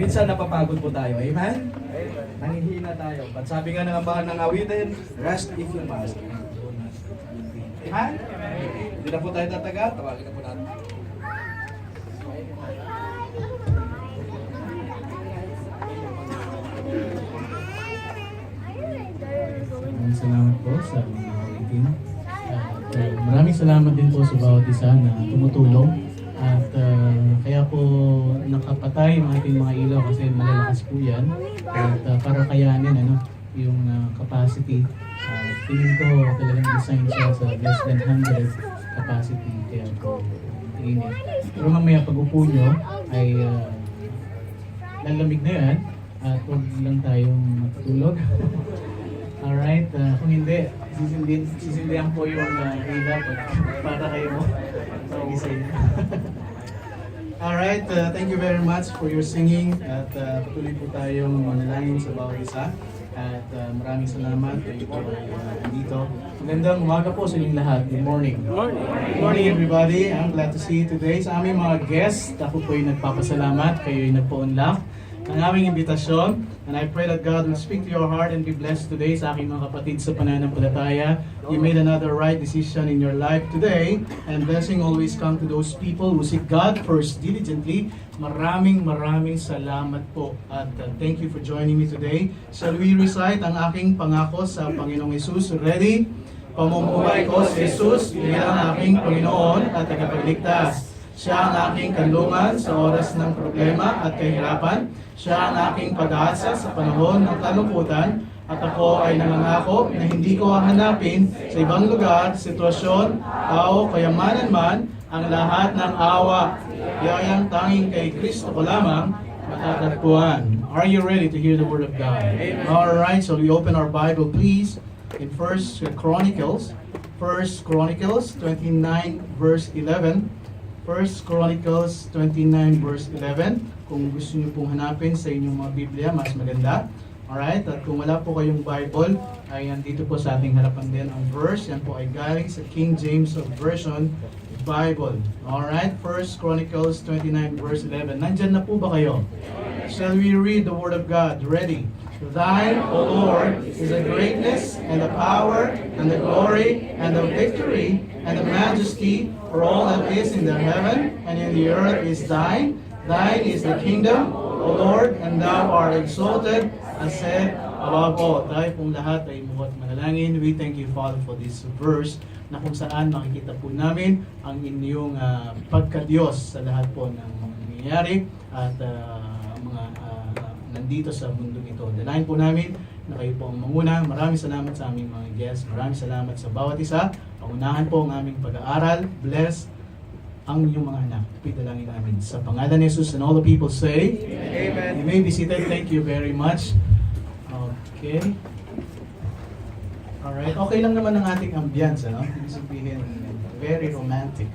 minsan napapagod po tayo. Amen? Nangihina tayo. But sabi nga ng ambahan ng awitin, rest if you must. Amen? Hindi na po tayo tatagal. Tawagin na po natin. Salamat po sa mga awitin. Maraming salamat din po sa bawat isa na tumutulong. At kaya po nakapatay ang ating mga ilaw kasi malalakas po yan. At para kayanin yung capacity. Tingin ko talagang design siya sa less than 100 capacity. Kaya po init. Pero mamaya pag upo nyo ay lalamig na yan. At huwag lang tayong matutulog. Alright, kung hindi, sisindihan po yung ilaw para kayo mo. Pagising. Alright, thank you very much for your singing at patuloy po tayong manalangin sa bawat isa at maraming salamat kayo po dito. Magandang umaga po sa inyong lahat. Good morning. Good morning everybody. I'm glad to see you today. Sa aming mga guests, ako po yung nagpapasalamat. Kayo yung nagpo-unlock ng aming imbitasyon. And I pray that God will speak to your heart and be blessed today sa aking mga kapatid sa pananampalataya. You made another right decision in your life today. And blessing always come to those people who seek God first diligently. Maraming salamat po. At thank you for joining me today. Shall we recite ang aking pangako sa Panginoong Hesus? Ready? Pamumuhay ko si Jesus bilang aking Panginoon at tagapagligtas. Siya ang aking kanlungan sa oras ng problema at kahirapan. Siya ang aking pag-asa sa panahon ng kalungkutan. At ako ay nangangako na hindi ko hahanapin sa ibang lugar, sitwasyon, tao, kayamanan man, ang lahat ng awa. Yayang tanging kay Kristo ko lamang matatagpuan. Are you ready to hear the Word of God? Alright, so we open our Bible please in 1 Chronicles 29 verse 11. 1 Chronicles 29 verse 11. Kung gusto niyo pong hanapin sa inyong mga Biblia, mas maganda. Alright, at kung wala po kayong Bible, ay nandito po sa ating harapan din ang verse. Yan po ay galing sa King James Version Bible. Alright, 1 Chronicles 29 verse 11. Nandyan na po ba kayo? Shall we read the Word of God? Ready? Thine, O Lord, is the greatness and the power and the glory and the victory and the majesty, for all that is in the heaven and in the earth is thine. Thine is the kingdom, O Lord, and thou art exalted, as said above all. Tayo pong lahat ay mukhang manalangin. We thank you, Father, for this verse na kung saan makikita po namin ang inyong pagka-Diyos sa lahat po ng mga nangyayari at mga nandito sa mundo ito. Dalayan po namin na kayo po ang manguna. Maraming salamat sa aming mga guests. Maraming salamat sa bawat isa. Pangunahan po ang aming pag-aaral. Bless ang inyong mga anak. Pitalangin namin. Sa pangalan ni Jesus and all the people say, Amen. You may be seated. Thank you very much. Okay. Alright. Okay lang naman ang ating ambience. Ibig sabihin, very romantic.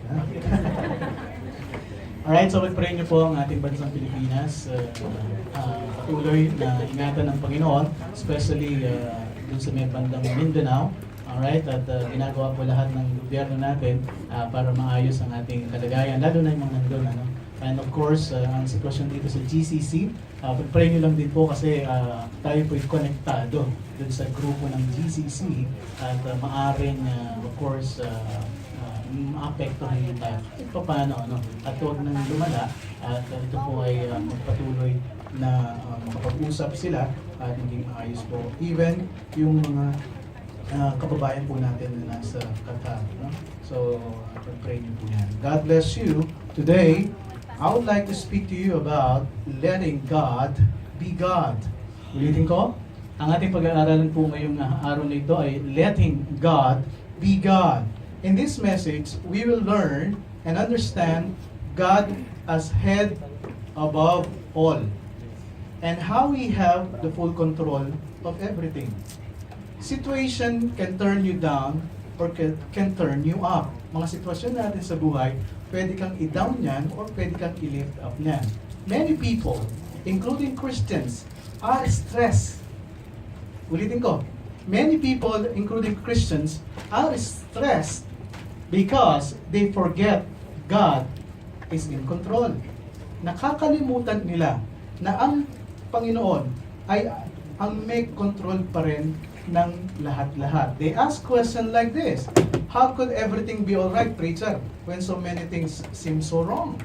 Alright, so pag-pray niyo po ang ating bansang Pilipinas. Patuloy na ingatan ng Panginoon, especially dun sa may bandang Mindanao. Alright, at ginagawa po lahat ng gobyerno natin para maayos ang ating kalagayan, lalo na yung mga nandun. And of course, ang sitwasyon dito sa GCC, pag-pray niyo lang din po kasi tayo po'y konektado dun sa grupo ng GCC at maaring, of course, maapektuhan yung tayo. Paano, at huwag nang lumala at ito po ay magpatuloy na makapag-usap sila at maging maayos po. Even yung mga kababayan po natin na nasa Qatar. So, pag-pray niyo po yan. God bless you. Today, I would like to speak to you about letting God be God. Ulitin ko, ang ating pag-aaralan po ngayong araw na ito ay letting God be God. In this message, we will learn and understand God as head above all and how we have the full control of everything. Situation can turn you down or can turn you up. Mga sitwasyon natin sa buhay, pwede kang i-down yan or pwede kang i-lift up yan. Many people, including Christians, are stressed. Ulitin ko, many people, including Christians, are stressed because they forget God is in control. Nakakalimutan nila na ang Panginoon ay ang may control pa rin ng lahat-lahat. They ask question like this: how could everything be alright, preacher, when so many things seem so wrong?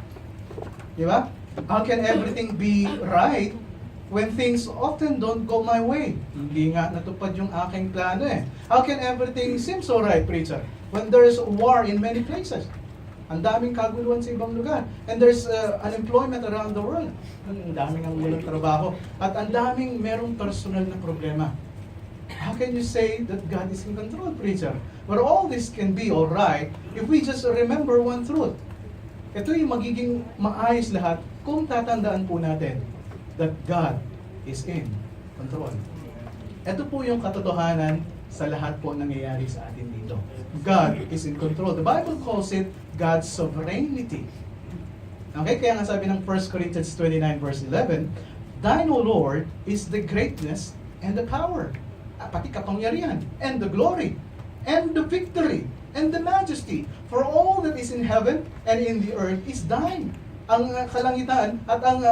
Di ba? How can everything be right when things often don't go my way? Hindi nga natupad yung aking plano eh. How can everything seem so right, preacher, when there's war in many places? Ang daming kaguluhan sa ibang lugar. And there's unemployment around the world. Ang daming ang walang trabaho. At ang daming merong personal na problema. How can you say that God is in control, preacher? But all this can be alright if we just remember one truth. Ito yung magiging maayos lahat kung tatandaan po natin that God is in control. Ito po yung katotohanan sa lahat po nangyayari sa atin dito. God is in control. The Bible calls it God's sovereignty. Okay, kaya nga sabi ng 1 Corinthians 29 verse 11, Thine, O Lord, is the greatness and the power, pati kapangyarihan, and the glory, and the victory, and the majesty, for all that is in heaven and in the earth is thine. Ang kalangitan at ang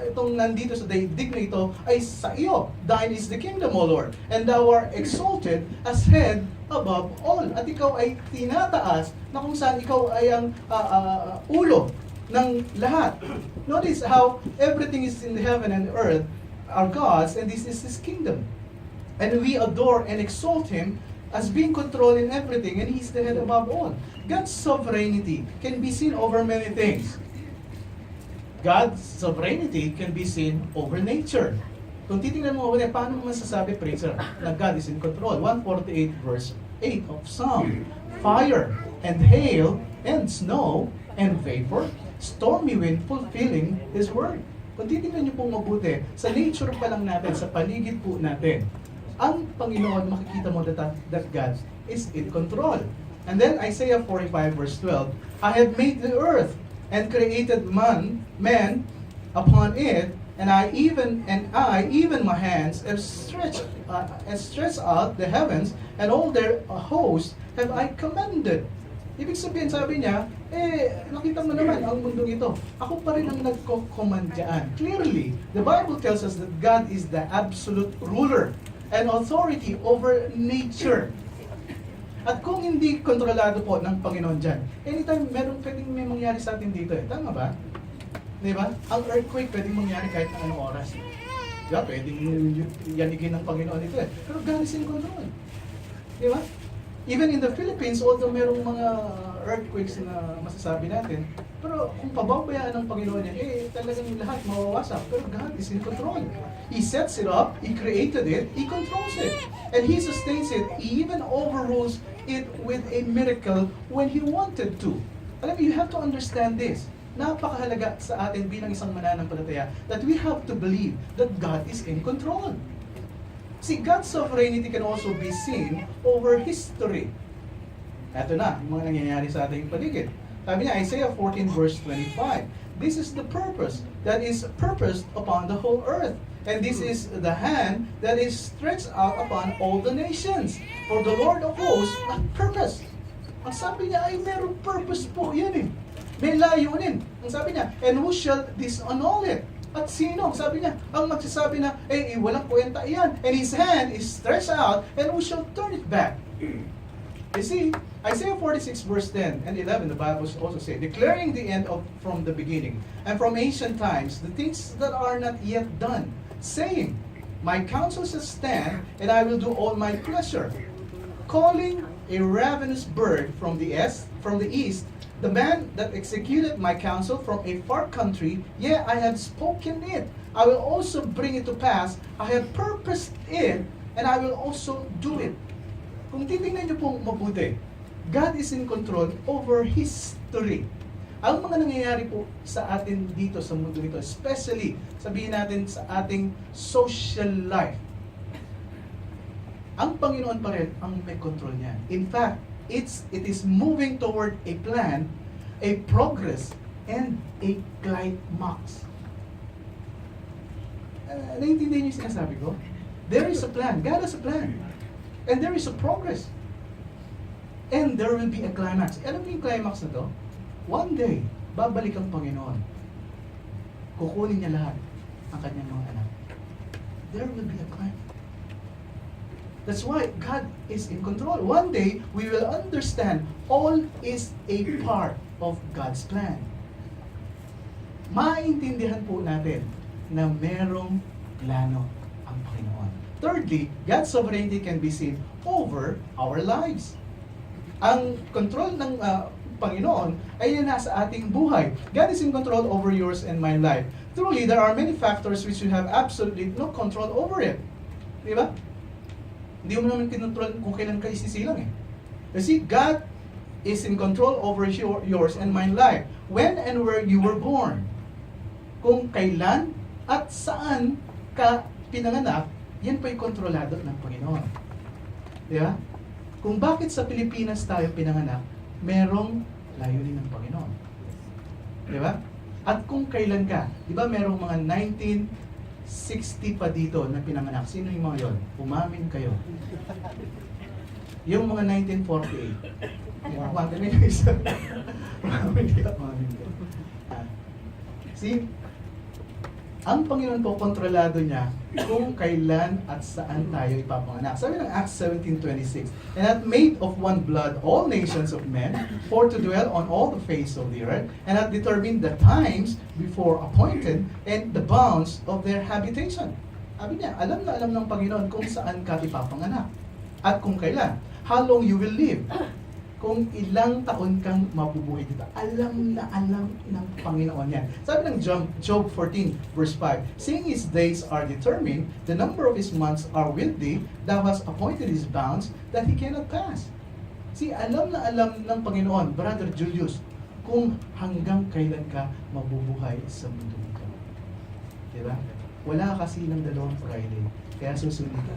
itong nandito sa daigdig na ito ay sa iyo. Thine is the kingdom, O Lord, and thou art exalted as head above all. At ikaw ay tinataas na kung saan ikaw ay ang ulo ng lahat. Notice how everything is in the heaven and earth are God's, and this is His kingdom. And we adore and exalt Him as being controlled in everything, and He's the head above all. God's sovereignty can be seen over many things. God's sovereignty can be seen over nature. Kung titingnan mo, paano mo masasabi, preacher, na God is in control? 148 verse 8 of Psalm. Fire and hail and snow and vapor, stormy wind fulfilling His word. Kung titingnan niyo pong mabuti, sa nature pa lang natin, sa paligid po natin, ang Panginoon, makikita mo that God is in control. And then Isaiah 45 verse 12, I have made the earth and created man upon it, and I even my hands have stretched out the heavens, and all their hosts have I commanded. Ibig sabihin, sabi niya, nakita mo naman ang mundong ito. Ako pa rin ang nagko-command dyan. Clearly, the Bible tells us that God is the absolute ruler and authority over nature. At kung hindi kontrolado po ng Panginoon dyan, anytime pwedeng may mangyari sa atin dito eh. Tama ba? Di ba? Ang earthquake pwedeng mangyari kahit anong oras. Diba? Pwedeng yanigin ng Panginoon ito eh. Pero God is in control. Di ba? Even in the Philippines, although merong mga earthquakes na masasabi natin, pero kung pababayaan ng Panginoon yan, talagang lahat mawawasak. Pero God is in control. He sets it up, He created it, He controls it. And He sustains it, He even overrules it with a miracle when He wanted to. Alam mo, you have to understand this. Napakahalaga sa atin bilang isang mananampalataya that we have to believe that God is in control. See, God's sovereignty can also be seen over history. Ito na, yung mga nangyayari sa ating paligid. Sabi niya, Isaiah 14 verse 25, this is the purpose that is purposed upon the whole earth. And this is the hand that is stretched out upon all the nations. For the Lord of hosts hath purpose. Ang sabi niya ay merong purpose po yan eh. May layunin. Ang sabi niya, and who shall disannul it? At sino? Sabi niya, ang magsasabi na, walang kwenta iyan. And His hand is stretched out, and who shall turn it back? You see, Isaiah 46 verse 10 and 11, the Bible also say, declaring the end from the beginning, and from ancient times, the things that are not yet done, saying, my counsel shall stand, and I will do all my pleasure. Calling a ravenous bird from the east, the man that executed my counsel from a far country, yea, I have spoken it. I will also bring it to pass. I have purposed it, and I will also do it. Kung titingnan niyo pong mabuti, God is in control over history. Ang mga nangyayari po sa atin dito sa mundo nito, especially, sabihin natin sa ating social life, ang Panginoon pa rin ang may control niyan. In fact, it is moving toward a plan, a progress, and a climax. Naiintindihan niyo yung sinasabi ko? There is a plan. God has a plan. And there is a progress. And there will be a climax. Alam niyo yung climax na to? One day, babalik ang Panginoon. Kukunin niya lahat. ang kanyang mga anak, there will be a climb. That's why God is in control. One day, we will understand all is a part of God's plan. Maintindihan po natin na merong plano ang Panginoon. Thirdly, God's sovereignty can be seen over our lives. Ang control ng Panginoon ay nasa ating buhay. God is in control over yours and my life. Truly, there are many factors which you have absolutely no control over it. Di ba? Hindi mo naman kinontrol kung kailan ka isisilang eh. You see, God is in control over yours and my life. When and where you were born. Kung kailan at saan ka pinanganak, yan po'y kontrolado ng Panginoon. Di ba? Kung bakit sa Pilipinas tayo pinanganak, merong layunin ng Panginoon. Di ba? At kung kailan ka, di ba merong mga 1960 pa dito na pinanganak. Sino yung mga yon? Umamin kayo. Yung mga 1948. Umamin kayo isa. Umamin kayo. See? Ang Panginoon po, kontrolado niya kung kailan at saan tayo ipapanganak. Sabi ng Acts 17:26, "And hath made of one blood all nations of men, for to dwell on all the face of the earth, and hath determined the times before appointed, and the bounds of their habitation." Sabi niya, alam na alam ng Panginoon kung saan ka ipapanganak. At kung kailan. How long you will live. Kung ilang taon kang mabubuhay dito. Alam na alam ng Panginoon yan. Sabi ng Job 14, verse 5, "Seeing his days are determined, the number of his months are with thee, thou hast appointed his bounds, that he cannot pass." See, alam na alam ng Panginoon, Brother Julius, kung hanggang kailan ka mabubuhay sa mundo ito. Diba? Wala kasi ng dalawang Friday, kaya susunod ka.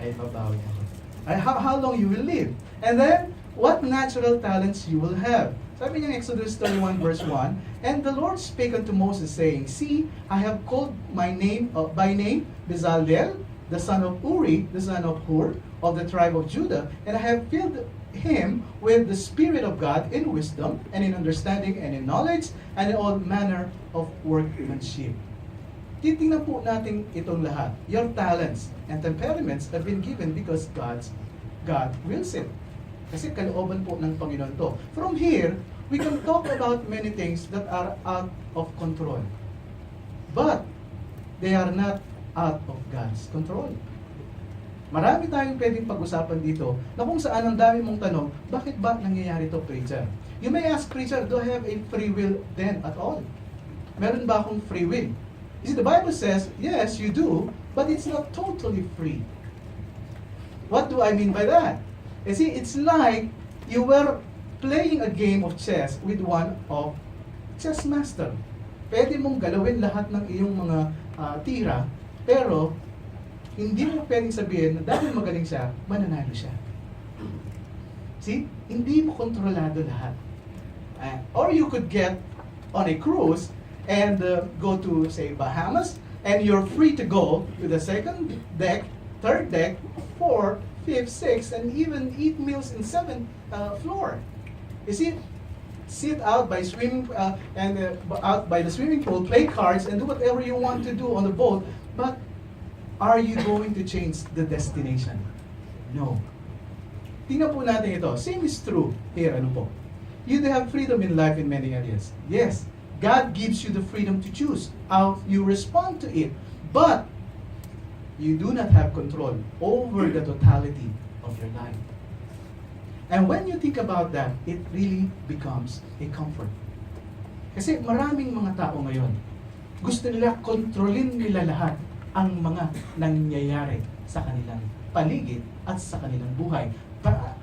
Ay, babawi ako. How long you will live. And then, what natural talents you will have. Sabi niya in Exodus 31 verse 1, "And the Lord spake unto Moses, saying, See, I have called my name by name Bezalel, the son of Uri, the son of Hur, of the tribe of Judah, and I have filled him with the Spirit of God in wisdom, and in understanding, and in knowledge, and in all manner of workmanship." Titingnan po natin itong lahat. Your talents and temperaments have been given because God wills it. Kasi kalooban po ng Panginoon to. From here, we can talk about many things that are out of control. But, they are not out of God's control. Marami tayong pwedeng pag-usapan dito na kung saan ang dami mong tanong, bakit ba nangyayari to, preacher? You may ask, preacher, do I have a free will then at all? Meron ba akong free will? You see, the Bible says, yes, you do, but it's not totally free. What do I mean by that? You see, it's like you were playing a game of chess with one of chess master. Pwede mong galawin lahat ng iyong mga tira, pero hindi mo pwedeng sabihin na dahil magaling siya, mananalo siya. See? Hindi mo kontrolado lahat. Or you could get on a cruise and go to, say, Bahamas, and you're free to go to the second deck, third deck, fourth, fifth, sixth, and even eat meals in seventh floor. You see, sit out by out by the swimming pool, play cards, and do whatever you want to do on the boat. But are you going to change the destination? No. Tingnan po natin ito. Same is true here. Ano po? You do have freedom in life in many areas. Yes. God gives you the freedom to choose how you respond to it. But you do not have control over the totality of your life. And when you think about that, it really becomes a comfort. Kasi maraming mga tao ngayon, gusto nila kontrolin nila lahat ang mga nangyayari sa kanilang paligid at sa kanilang buhay.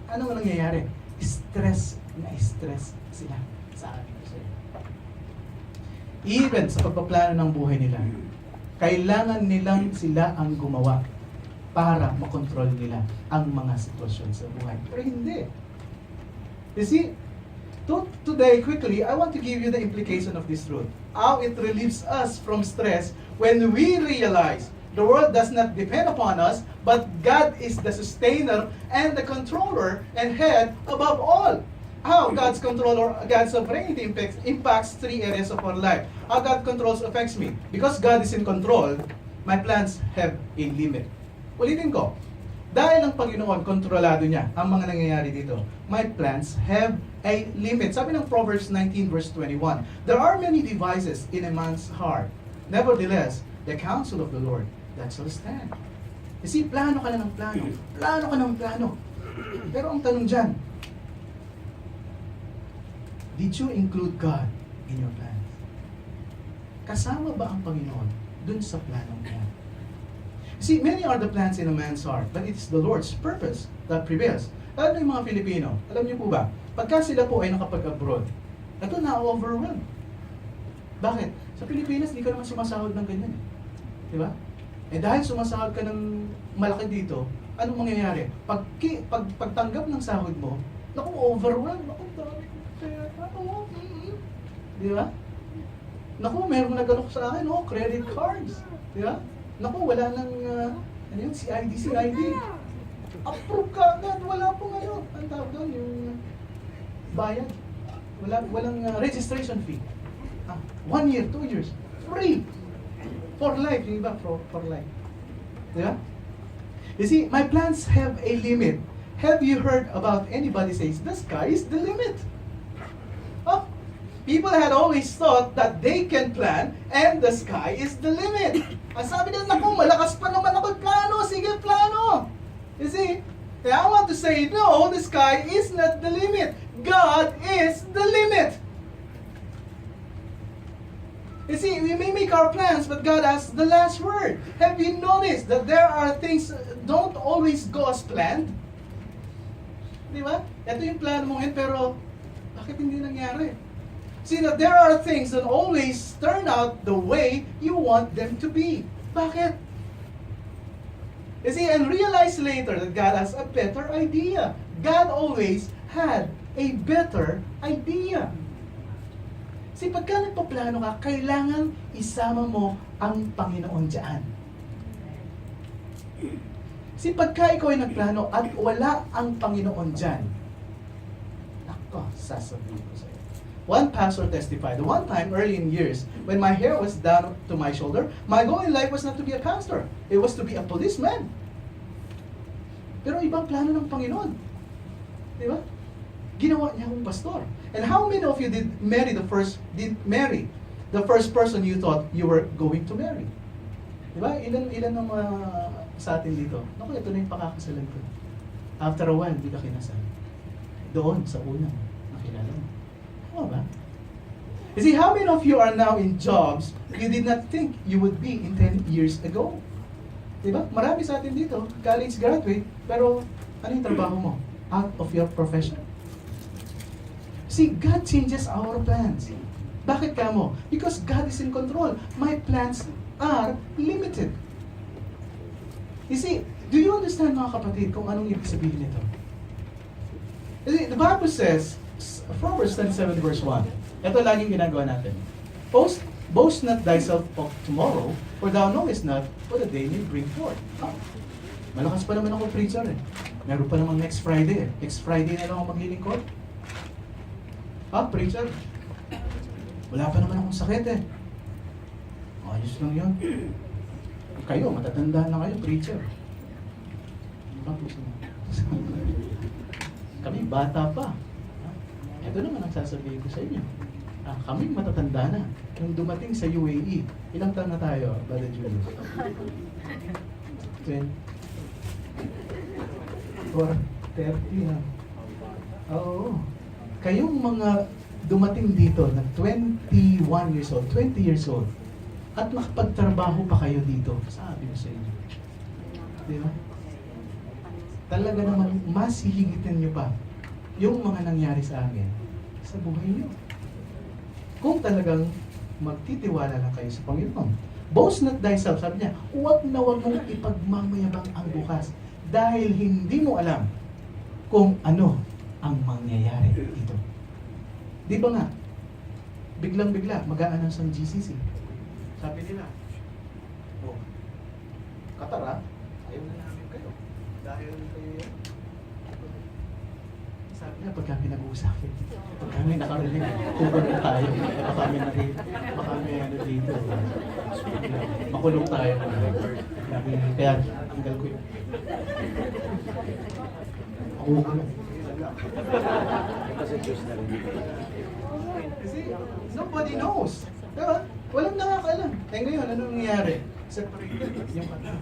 Ano ang nangyayari? Stress sila sa ating sila. Even sa pagpaplano ng buhay nila, kailangan nilang sila ang gumawa para makontrol nila ang mga sitwasyon sa buhay. Pero hindi. You see, today, quickly, I want to give you the implication of this truth. How it relieves us from stress when we realize the world does not depend upon us, but God is the sustainer and the controller and head above all. how God's control or God's sovereignty impacts three areas of our life. How God controls affects me. Because God is in control, my plans have a limit. Ulitin ko, dahil ang Panginoon, kontrolado niya ang mga nangyayari dito, my plans have a limit. Sabi ng Proverbs 19 verse 21, there are many devices in a man's heart. Nevertheless, the counsel of the Lord, that shall stand. You see, plano ka na ng plano. Plano ka ng plano. Pero ang tanong dyan, did you include God in your plans? Kasama ba ang Panginoon dun sa planong niya? See, many are the plans in a man's heart, but it is the Lord's purpose that prevails. Lalo na yung mga Pilipino, alam niyo po ba, pagka sila po ay nakapag-abroad, ito na-overwhelm. Bakit? Sa Pilipinas, di ka naman sumasahod ng ganyan. Di ba? Eh dahil sumasahod ka ng malaki dito, anong mangyayari? Pagtanggap ng sahod mo, naku, overwhelm. Naku, dami ko pera. Di ba? Naku, meron nag-alok sa akin, credit cards. Di ba? Naku, wala nang, ano yun, CID. Approve ka agad, wala po ngayon. Ang tawag doon, yung bayad. Walang registration fee. 1 year, 2 years, free. For life, yung iba, for life. Diba? You see, my plans have a limit. Have you heard about anybody says, the sky is the limit? Oh, people had always thought that they can plan and the sky is the limit. Ang sabi nila, naku, malakas pa naman ako plano, sige plano. You see, I want to say, no, the sky is not the limit. God is the limit. You see, we may make our plans, but God has the last word. Have you noticed that there are things don't always go as planned? Di ba? Ito yung plano mo ngayon, pero bakit hindi nangyari? See, that there are things that always turn out the way you want them to be. Bakit? You see, and realize later that God has a better idea. God always had a better idea. See, pagka nagpaplano ka, kailangan isama mo ang Panginoon dyan. See, pagka ikaw ay nagplano at wala ang Panginoon dyan, nako, sasabihin ko sa'yo. One pastor testified, one time early in years, when my hair was down to my shoulder, my goal in life was not to be a pastor. It was to be a policeman. Pero ibang plano ng Panginoon. Di ba? Ginawa niya akong pastor. And how many of you did marry the first person you thought you were going to marry? Diba? Ilan ng mga sa atin dito? Naku, ito na yung pakakasalan ko. After a while, hindi ka kinasal. Doon, sa unang nakilala mo. Tama ba? You see, how many of you are now in jobs you did not think you would be in 10 years ago? Diba? Marami sa atin dito, college graduate, pero ano yung trabaho mo? Out of your profession. See, God changes our plans. Bakit ka mo? Because God is in control. My plans are limited. You see, do you understand mga kapatid kung anong ibig sabihin nito? The Bible says, Proverbs 27 verse 1, ito laging ginagawa natin. Boast not thyself of tomorrow, for thou knowest not what the day may bring forth. Malakas pa naman ako preacher eh. Meron pa naman next Friday eh. Next Friday na lang ako maglilingkod. Preacher, wala pa naman akong sakit eh. Ayos lang yun. Kayo, matatanda na kayo, preacher. Kami, bata pa. Ito naman ang sasabihin ko sa inyo. Kami matatanda na. Nung dumating sa UAE, ilang taon na tayo, Brother Julius? 20? 30 na. Oo. Kayong mga dumating dito na 21 years old, 20 years old, at makapagtrabaho pa kayo dito, sabi ko sa inyo. Di ba? Talaga naman, mas hihigitin nyo pa yung mga nangyari sa amin sa buhay nyo. Kung talagang magtitiwala lang kayo sa Panginoon. Boast not thyself, sabi niya, huwag na huwag mong ipagmamayabang ang bukas dahil hindi mo alam kung ano ang mangyayari dito. Di ba nga, biglang-bigla, mag-a-announce ang GCC. Sabi nila, Qatar ayaw na namin kayo. Dahil kayo yan. Sabi niya, pag kami nag-uusapin, pag kami nakarinig, kukulong tayo. Baka kami ano dito. Makulong tayo. Kaya, tanggal ko yun. Kukulong. Kasi nobody knows. Diba? Walang nakakaalam. Eh ngayon, ano nangyayari? Separated yung kata.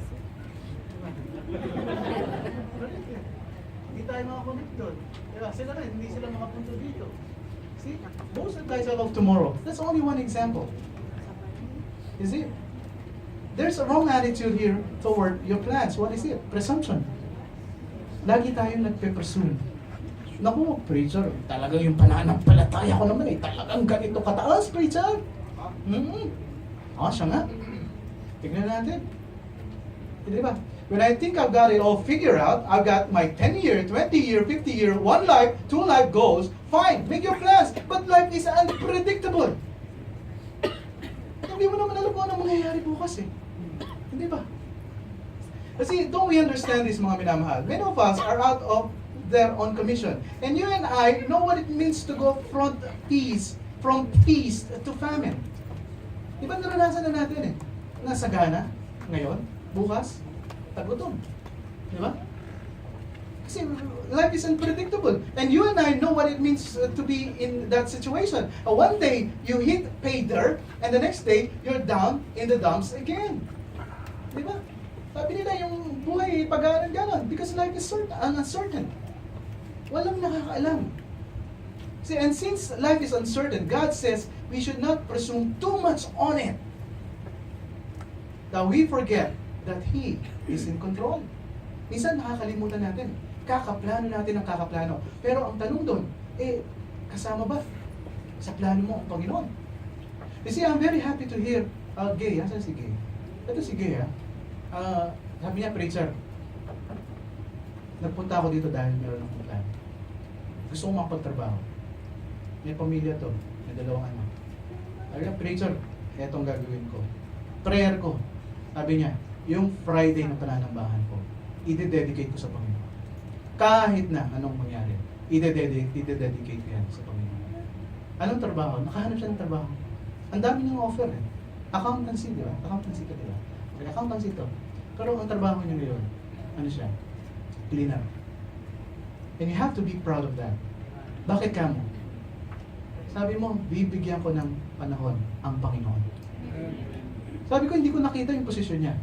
Hindi tayo makakonect doon. Diba? Sila rin, hindi sila makapunta dito. See? Most of the guys of tomorrow. That's only one example. You see? There's a wrong attitude here toward your plans. What is it? Presumption. Lagi tayong nagpe-presume. Naku, preacher, talagang yung pananampalataya ko naman eh, talagang ganito kataas, preacher. Siya nga. Tignan natin. Di ba? When I think I've got it all figured out, I've got my 10-year, 20-year, 50-year, 1 life, 2 life goals, fine, make your plans. But life is unpredictable. Hindi mo naman alam kung anong mangyayari bukas eh. Hindi ba? Kasi don't we understand this, mga minamahal? Many of us are out of their own commission. And you and I know what it means to go from peace to famine. Di ba naranasan na natin eh? Nasagana, ngayon, bukas, tagutom. Di ba? Kasi life is unpredictable. And you and I know what it means to be in that situation. One day, you hit pay dirt, and the next day, you're down in the dumps again. Di ba? Sabi nila yung buhay, pag-aaral ganon, because life is uncertain. Walang nakakaalam. See, and since life is uncertain, God says we should not presume too much on it. That we forget that He is in control. Minsan nakakalimutan natin. Kakaplano natin ang kakaplano. Pero ang tanong doon, kasama ba sa plano mo ang Panginoon? You see, I'm very happy to hear Gay. Asan si Gay? Ito si Gay, sabi niya, preacher, nagpunta ako dito dahil meron akong plano. Gusto kong makapagtrabaho. May pamilya to, may 2 anak. Sabi niya, preacher, etong gagawin ko. Prayer ko. Sabi niya, yung Friday na pananambahan ko, i-dedicate ko sa Panginoon. Kahit na anong mangyari, i-dedicate ko yan sa Panginoon. Anong trabaho? Nakahanap siya ng trabaho. Ang dami niyang offer eh. Accountancy, di ba? Accountancy ka, di ba? Okay, accountancy to. Pero ang trabaho niya ngayon, ano siya? Cleaner. And you have to be proud of that. Bakit ka mo? Sabi mo, bibigyan ko ng panahon ang Panginoon. Sabi ko, hindi ko nakita yung posisyon niya.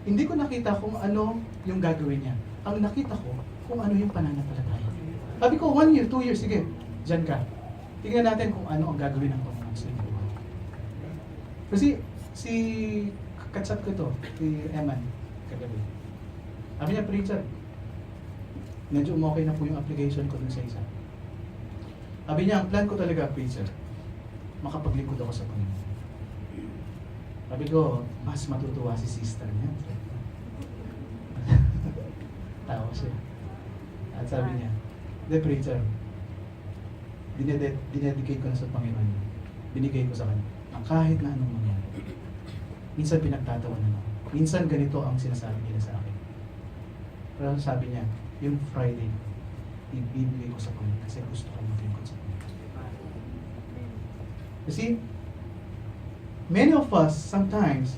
Hindi ko nakita kung ano yung gagawin niya. Ang nakita ko, kung ano yung pananampalataya. Sabi ko, 1 year, 2 years, sige, dyan ka. Tingnan natin kung ano ang gagawin ng Panginoon sa iyo. Kasi, si katsat ko to, si Eman, kagabi. Sabi niya, preacher, medyo okay na po yung application ko dun sa isa. Sabi niya, ang plan ko talaga, preacher, makapaglingkod ako sa Panginoon. Sabi ko, mas matutuwa si sister niya. Tawa siya. At sabi niya, the preacher, dinedicate ko na sa Panginoon. Binigay ko sa kanya. Ang kahit na anong mangyari. Minsan pinagtatawanan ako. Minsan ganito ang sinasabi nila sa akin. Pero sabi niya, yung Friday, ibibigay ko sa Panginoon kasi gusto ko maglingkod sa Panginoon. You see, many of us sometimes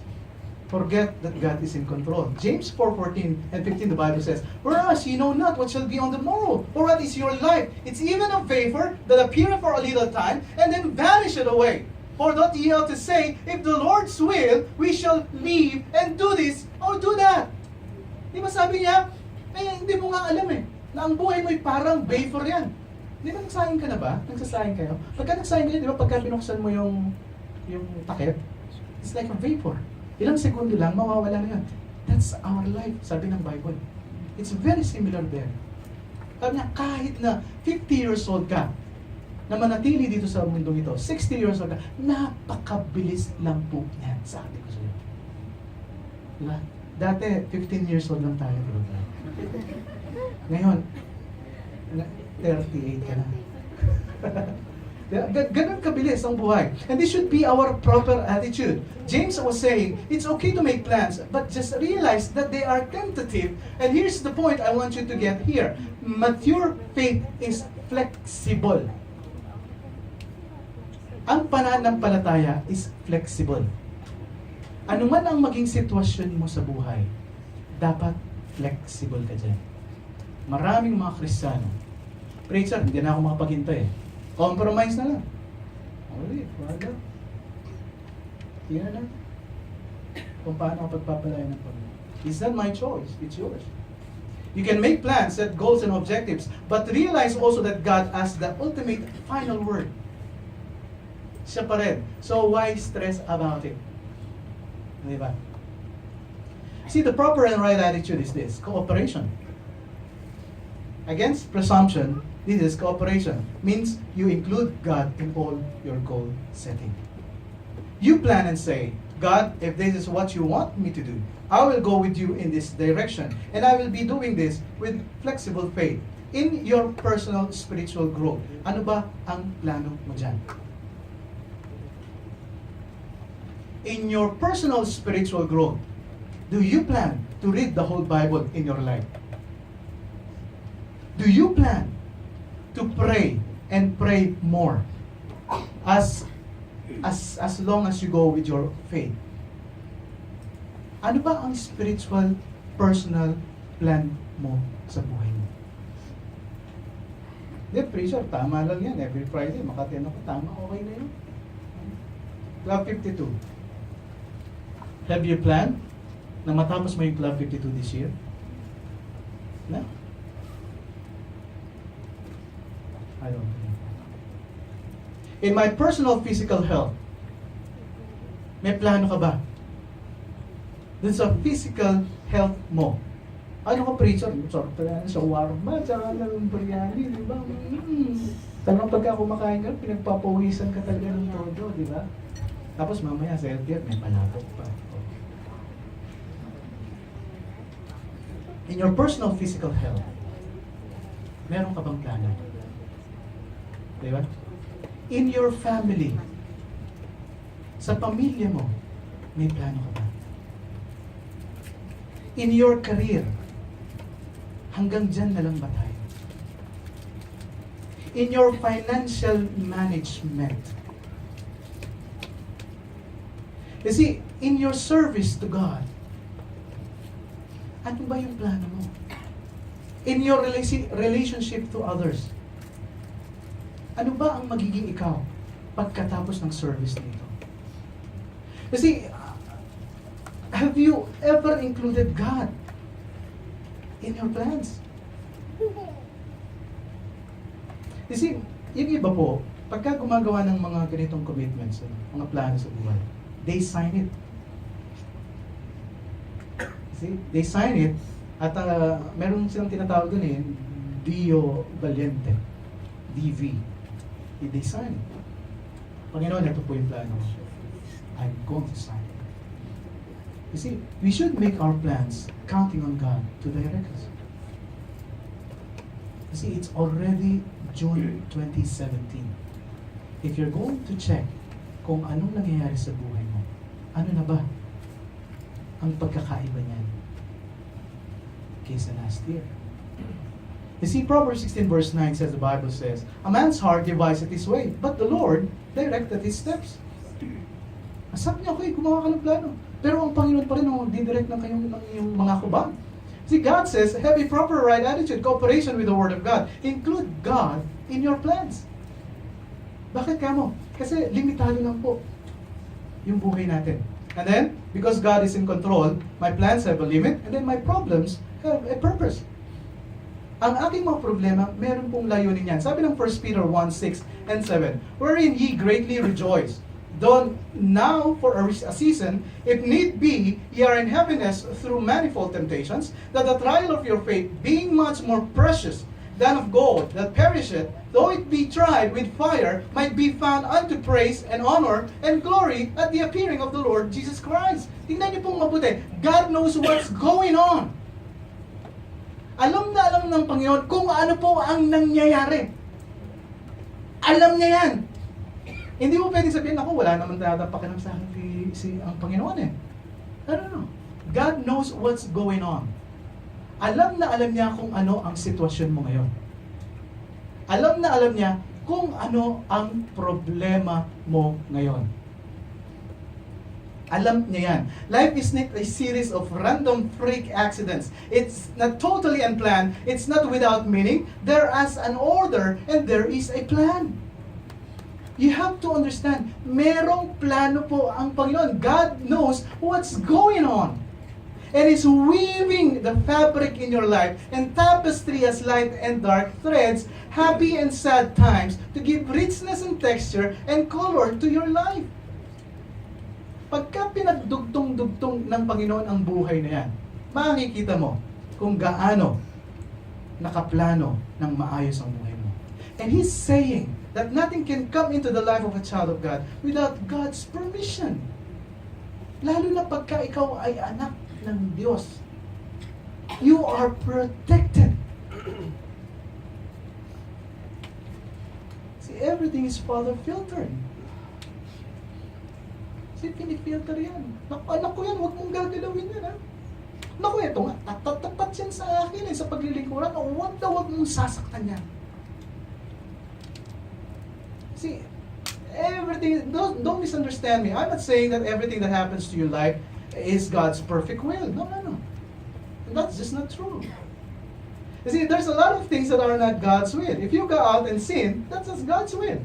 forget that God is in control. James 4:14 and 15, the Bible says, whereas ye know not what shall be on the morrow, or what is your life. It's even a vapor that appeareth for a little time, and then vanisheth away. For not ye ought to say, if the Lord's will, we shall live and do this or do that. Di ba sabi niya, hindi mo nga alam na ang buhay mo'y parang vapor yan. Di ba nagsayang ka na ba? Nagsasayang kayo? Pagka nagsayang kayo, di ba pagka binuksan mo yung takip, it's like a vapor. Ilang segundo lang, mawawala na yan. That's our life, sabi ng Bible. It's very similar there. Sabi niya, kahit na 50 years old ka, na manatili dito sa mundong ito, 60 years old ka, napakabilis lang po yan, sabi ko sa'yo. Diba? Dati, 15 years old lang tayo, diba? Ngayon, 38 ka na. Ganun kabilis ang buhay. And this should be our proper attitude. James was saying, it's okay to make plans, but just realize that they are tentative. And here's the point I want you to get here. Mature faith is flexible. Ang pananampalataya is flexible. Ano man ang maging sitwasyon mo sa buhay, dapat flexible ka dyan. Maraming mga Kristiyano, preacher, hindi na ako makapaghintay. Compromise na lang. Okay, wala. Tingnan natin kung paano ako pagpapalayan ng Panginoon. It's not my choice, it's yours. You can make plans, set goals and objectives, but realize also that God has the ultimate final word. Siya pa rin. So why stress about it? Di ba? See, the proper and right attitude is this: cooperation. Against presumption, this is cooperation. Means you include God in all your goal setting. You plan and say, God, if this is what you want me to do, I will go with you in this direction. And I will be doing this with flexible faith in your personal spiritual growth. Ano ba ang plano mo dyan? In your personal spiritual growth, do you plan to read the whole Bible in your life? Do you plan to pray and pray more as long as you go with your faith? Ano ba ang spiritual, personal plan mo sa buhay mo? Hindi, preacher, tama lang yan. Every Friday, makatin ako. Tama, okay na yun. Club 52. Have you planned na matapos mo yung Club 52 this year? No? I don't think. In my personal physical health, may plano ka ba? Dun sa physical health mo. Ano ka, preacher? Shawarma, tsaka ng biryani, di ba? Talagang pagka kumakain ka, pinagpapawisan ka talaga ng todo, di ba? Tapos mamaya sa LTF, may palabok pa. In your personal physical health, meron ka bang plano? Di ba? In your family, sa pamilya mo, may plano ka ba? In your career, hanggang dyan na lang ba tayo? In your financial management, you see, in your service to God, ano ba yung plano mo? In your relationship to others, ano ba ang magiging ikaw pagkatapos ng service nito? Kasi, have you ever included God in your plans? You see, yung iba po, pagka gumagawa ng mga ganitong commitments, mga plano sa buhay, they sign it. See, they sign it, at meron silang tinatawag dun Dio Valiente, DV. They sign it. Panginoon, ito po yung plano. I'm going to sign it. You see, we should make our plans counting on God to direct us. You see, it's already June 2017. If you're going to check kung anong nangyayari sa buhay mo, ano na ba ang pagkakaiba niyan kaysa last year? You see, Proverbs 16 verse 9 says, the Bible says, a man's heart deviseth his way, but the Lord directed his steps. Sabi niya, okay, gumawa ka ng plano. Pero ang Panginoon pa rin ang didirect ng kayong mga kubang. See, God says, have a proper right attitude, cooperation with the Word of God. Include God in your plans. Bakit ka mo? Kasi limitado lang po yung buhay natin. And then, because God is in control, my plans have a limit, and then my problems have a purpose. Ang aking mga problema, meron pong layunin yan. Sabi ng 1 Peter 1, 6 and 7, wherein ye greatly rejoice, though now for a season, if need be, ye are in heaviness through manifold temptations, that the trial of your faith, being much more precious than of gold that perisheth, though it be tried with fire, might be found unto praise and honor and glory at the appearing of the Lord Jesus Christ. Tingnan niyo pong mabuti. God knows what's going on. Alam na alam ng Panginoon kung ano po ang nangyayari. Alam niya yan. Hindi mo pwedeng sabihin, ako, wala naman tatapakin sa akin ang Panginoon eh. No. God knows what's going on. Alam na alam niya kung ano ang sitwasyon mo ngayon. Alam na alam niya kung ano ang problema mo ngayon. Alam niya yan. Life is not a series of random freak accidents. It's not totally unplanned. It's not without meaning. There is an order and there is a plan. You have to understand, merong plano po ang Panginoon. God knows what's going on. And is weaving the fabric in your life and tapestry as light and dark threads, happy and sad times, to give richness and texture and color to your life. Pagka pinagdugtong-dugtong ng Panginoon ang buhay na yan, makikita mo kung gaano nakaplano ng maayos ang buhay mo. And He's saying that nothing can come into the life of a child of God without God's permission. Lalo na pagka ikaw ay anak ng Diyos. You are protected. See, everything is Father filtered. See, pinifilter yan. Anak ko yan, huwag mong gagalawin yan, ha? Naku, ito nga, tapat yan sa akin, sa paglilingkuran. Huwag mong sasaktan yan. See, everything, don't misunderstand me. I'm not saying that everything that happens to your life is God's perfect will. No. That's just not true. You see, there's a lot of things that are not God's will. If you go out and sin, that's just God's will.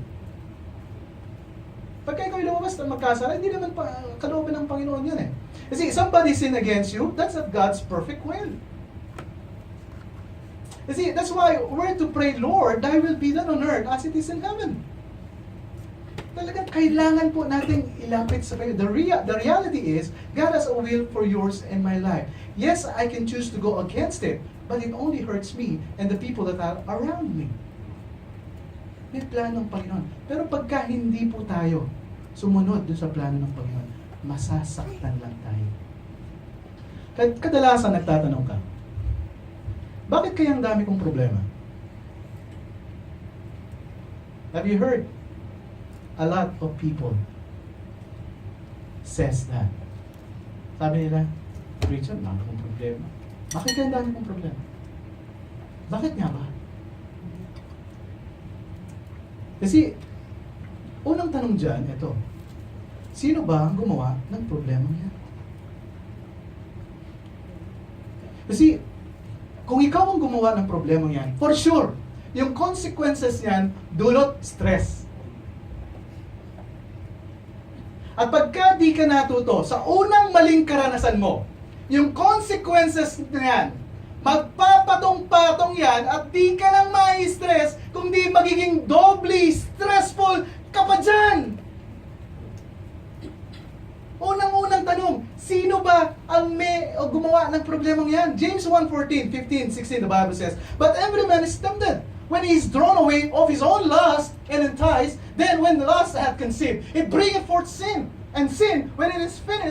Pagka ikaw lumabas na magkasala, hindi naman kalooban ng Panginoon yun eh. You see, somebody sin against you, that's not God's perfect will. You see, that's why we're to pray, Lord, thy will be done on earth as it is in heaven. Talagang kailangan po nating ilapit sa kayo. The reality is, God has a will for yours and my life. Yes, I can choose to go against it, but it only hurts me and the people that are around me. May plano ng Panginoon. Pero pagka hindi po tayo sumunod doon sa plano ng Panginoon, masasaktan lang tayo. Kadalasan nagtatanong ka, bakit kaya ang dami kong problema? Have you heard? A lot of people says that. Sabi nila, Richard, dami kong problema. Bakit kaya ang dami kong problema? Bakit nga ba? Kasi, unang tanong dyan, ito, sino ba ang gumawa ng problema niya? Kasi, kung ikaw ang gumawa ng problema niyan, for sure, yung consequences niyan, dulot stress. At pagka di ka natuto, sa unang maling karanasan mo, yung consequences niyan, magpapatong-patong yan at di ka lang ma-stress, kundi magiging doubly stressful ka pa dyan. Unang-unang tanong, sino ba ang gumawa ng problemang yan? James 1:14, 15, 16, the Bible says, but every man is tempted when he is drawn away of his own lust and enticed. Then when the lust hath conceived, it bringeth forth sin. And sin, when it is finished,